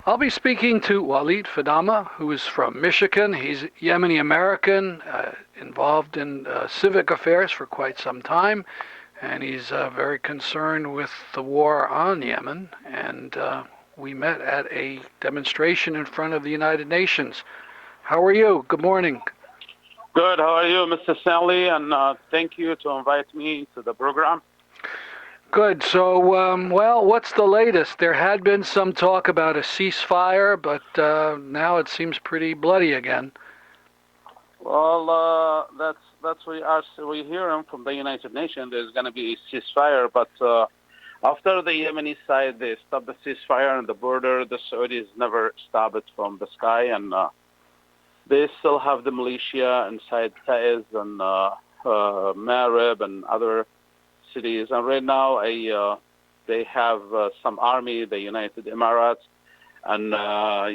I'll be speaking to Walid Fidama, who is from Michigan. He's Yemeni-American, involved in civic affairs for quite some time, and he's very concerned with the war on Yemen. And we met at a demonstration in front of the United Nations. How are you? Good morning. Good. How are you, Mr. Stanley? And thank you to invite me to the program. Good. So, well, what's the latest? There had been some talk about a ceasefire, but now it seems pretty bloody again. Well, that's we hearing from the United Nations. There's going to be a ceasefire, but after the Yemeni side they stopped the ceasefire on the border, the Saudis never stopped it from the sky, and they still have the militia inside Taiz and Marib and other cities. And right now, they have some army, the United Emirates and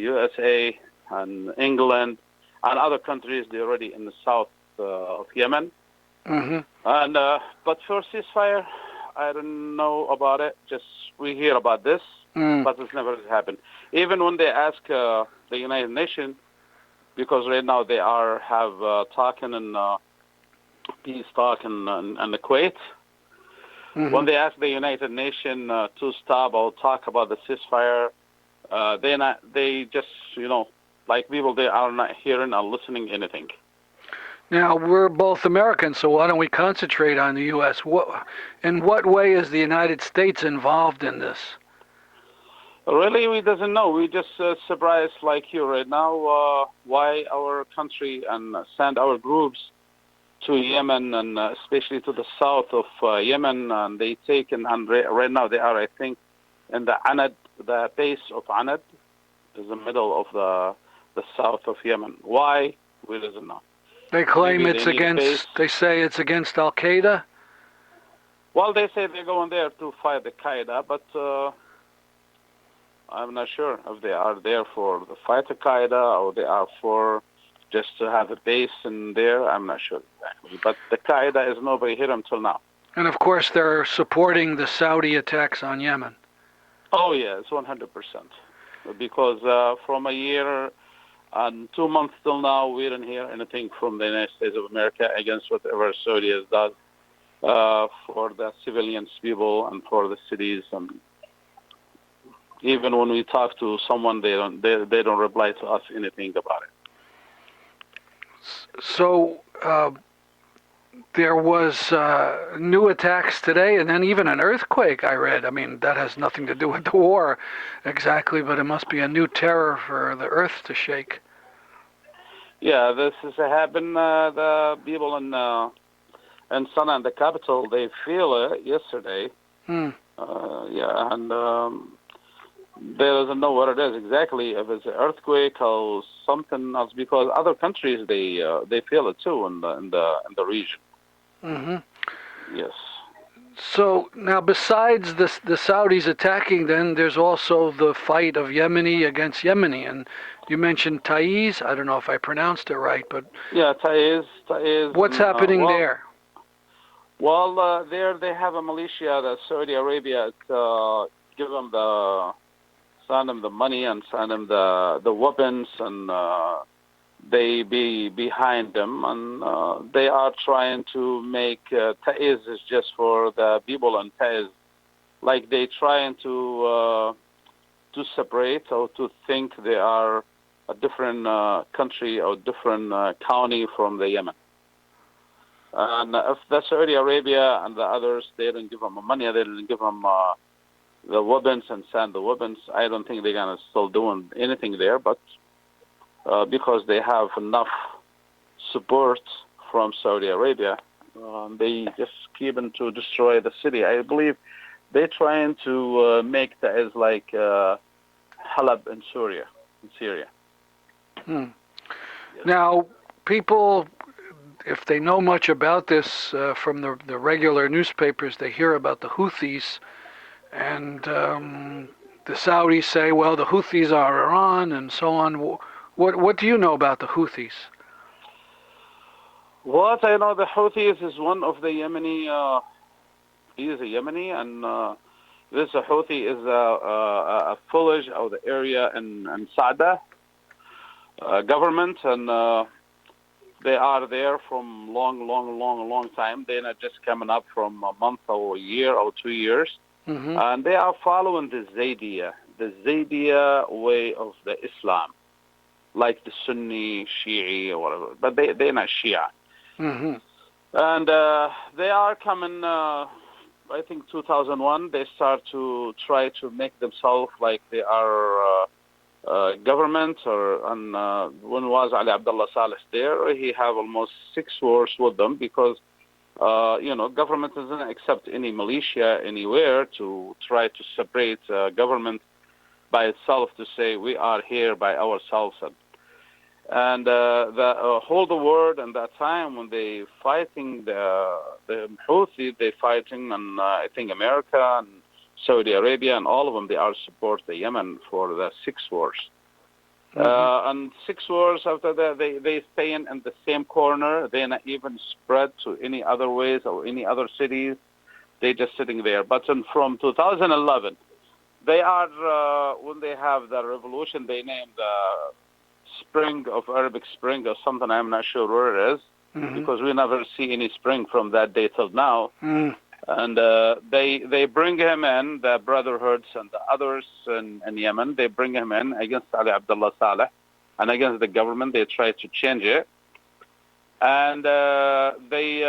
USA and England and other countries. They're already in the south of Yemen. Mm-hmm. And but for ceasefire, I don't know about it. Just we hear about this, but it's never happened. Even when they ask the United Nations, because right now they have talking and peace talk in the Kuwait. Mm-hmm. When they ask the United Nations to stop or talk about the ceasefire, they just, like people, they are not hearing or listening anything. Now, we're both Americans, so why don't we concentrate on the U.S.? In what way is the United States involved in this? Really, we doesn't know. We just surprised like you right now why our country and send our groups to Yemen and especially to the south of Yemen, and they taken and right now they are, I think, in the Anad, the base of Anad, is the middle of the south of Yemen. Why? We doesn't know. They claim it's against. They say it's against Al Qaeda. Well, they say they're going there to fight the Qaeda, but I'm not sure if they are there for the fight Al Qaeda or they are for just to have a base in there. I'm not sure exactly. But the Qaeda is nobody here until now. And of course, they're supporting the Saudi attacks on Yemen. Oh, yeah, it's 100%. Because from a year and 2 months till now, we didn't hear anything from the United States of America against whatever Saudi has done for the civilians, people, and for the cities. And even when we talk to someone, they don't reply to us anything about it. So there was new attacks today, and then even an earthquake, I read. I mean, that has nothing to do with the war exactly, but it must be a new terror for the earth to shake. Yeah, this has happened. The people in Sana'a, in the capital, they feel it yesterday. Yeah, and they doesn't know what it is exactly, if it's an earthquake or something else, because other countries they feel it too in the region. Mm-hmm. Yes. So now, besides the Saudis attacking, then there's also the fight of Yemeni against Yemeni, and you mentioned Taiz. I don't know if I pronounced it right, but yeah, Taiz. What's happening there? Well, there they have a militia that Saudi Arabia give them send them the money and send them the weapons, and they be behind them, and they are trying to make Taiz is just for the people in Taiz, like they trying to separate or to think they are a different country or different county from the Yemen. And if the Saudi Arabia and the others, they didn't give them the money, they didn't give them the weapons and send the weapons, I don't think they're going to still doing anything there, but because they have enough support from Saudi Arabia, they just keep them to destroy the city. I believe they're trying to make that as like Halab in Syria. Yes. Now, people, if they know much about this from the regular newspapers, they hear about the Houthis, and the Saudis say, well, the Houthis are Iran, and so on. What do you know about the Houthis? What I know, the Houthis is one of the Yemeni. He is a Yemeni, and This Houthi is a village of the area in Sada government, and they are there from long time. They're not just coming up from a month or a year or 2 years. Mm-hmm. And they are following the Zaydiyah way of the Islam, like the Sunni, Shi'i, or whatever. But they're not Shia. Mm-hmm. And they are coming, I think 2001, they start to try to make themselves like they are government. And when was Ali Abdullah Saleh there, he have almost 6 wars with them because government doesn't accept any militia anywhere to try to separate government by itself to say we are here by ourselves. And hold the word in that time when they fighting the Houthi, they fighting, and I think America and Saudi Arabia and all of them, they are support the Yemen for the 6 wars. Mm-hmm. And 6 wars after that, they stay in the same corner. They're not even spread to any other ways or any other cities. They just sitting there. But from 2011, they are, when they have the revolution, they named the Spring of Arabic Spring or something. I'm not sure where it is, Mm-hmm. because we never see any spring from that day till now. Mm-hmm. And they bring him in, the brotherhoods and the others in Yemen. They bring him in against Ali Abdullah Saleh and against the government. They try to change it. And they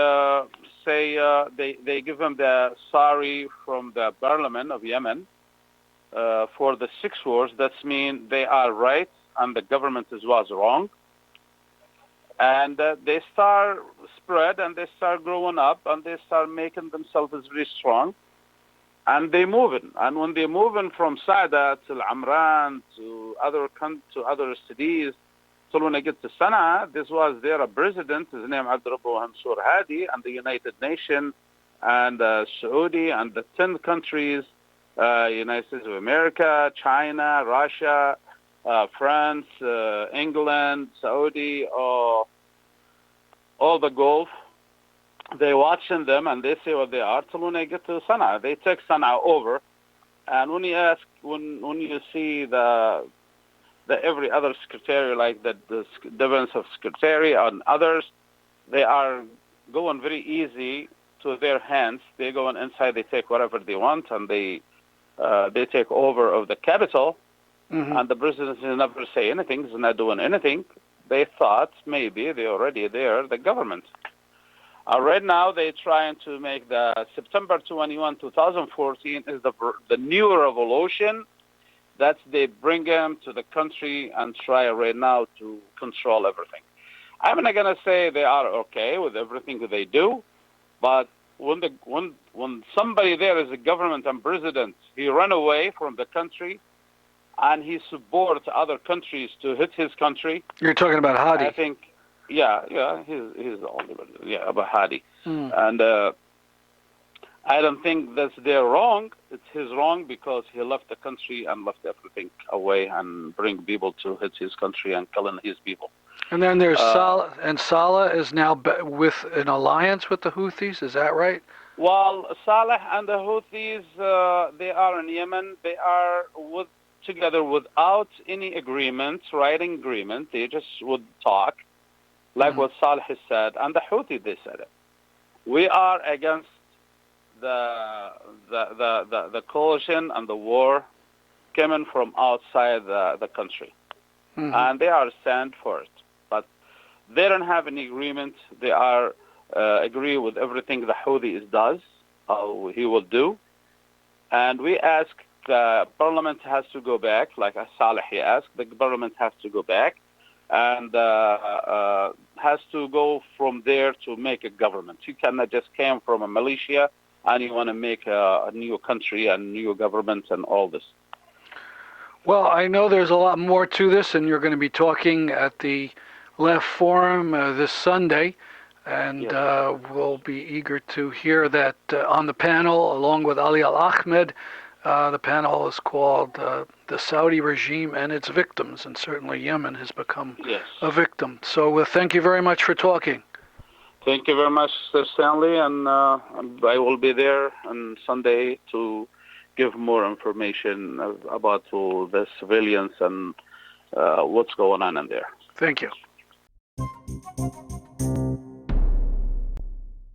say they give him the sorry from the parliament of Yemen for the 6 wars. That means they are right and the government was wrong. And they start spread and they start growing up and they start making themselves very strong. And they moving. And when they moving from Sada to Amran to other cities, so when they get to Sana'a, this was their president, his name Abdurrabbu Mansour Hadi, and the United Nations and Saudi and the 10 countries, United States of America, China, Russia, France, England, Saudi, all the Gulf, they watching them and they say what they are till when they get to Sana'a. They take Sana'a over. And when you ask, when you see the every other secretary, like the defense of secretary and others, they are going very easy to their hands. They go inside, they take whatever they want, and they take over of the capital. Mm-hmm. And the president never say anything, is not doing anything. They thought maybe they already there, the government. Right now they're trying to make the September 21, 2014 is the new revolution that they bring them to the country and try right now to control everything. I'm not gonna say they are okay with everything that they do, but when somebody there is a government and president, he run away from the country and he supports other countries to hit his country. You're talking about Hadi. I think, yeah, he's the only one. Yeah, about Hadi. Mm. And I don't think that's their wrong. It's his wrong because he left the country and left everything away and bring people to hit his country and killing his people. And then there's Saleh, and Saleh is now with an alliance with the Houthis. Is that right? Well, Saleh and the Houthis, they are in Yemen. They are together without any agreement, writing agreement. They just would talk, like what Saleh has said, and the Houthi, they said it. We are against the coalition and the war coming from outside the country. Mm-hmm. And they are stand for it. But they don't have any agreement. They are agree with everything the Houthi does, he will do. And we ask the parliament has to go back, like Saleh he asked, the parliament has to go back and has to go from there to make a government. You cannot just come from a militia and you want to make a new country and new government and all this. Well, I know there's a lot more to this, and you're going to be talking at the Left Forum this Sunday, and Yes. We'll be eager to hear that on the panel, along with Ali Al-Ahmed. The panel is called The Saudi Regime and Its Victims, and certainly Yemen has become a victim. So thank you very much for talking. Thank you very much, Sir Stanley, and I will be there on Sunday to give more information about to the civilians and what's going on in there. Thank you.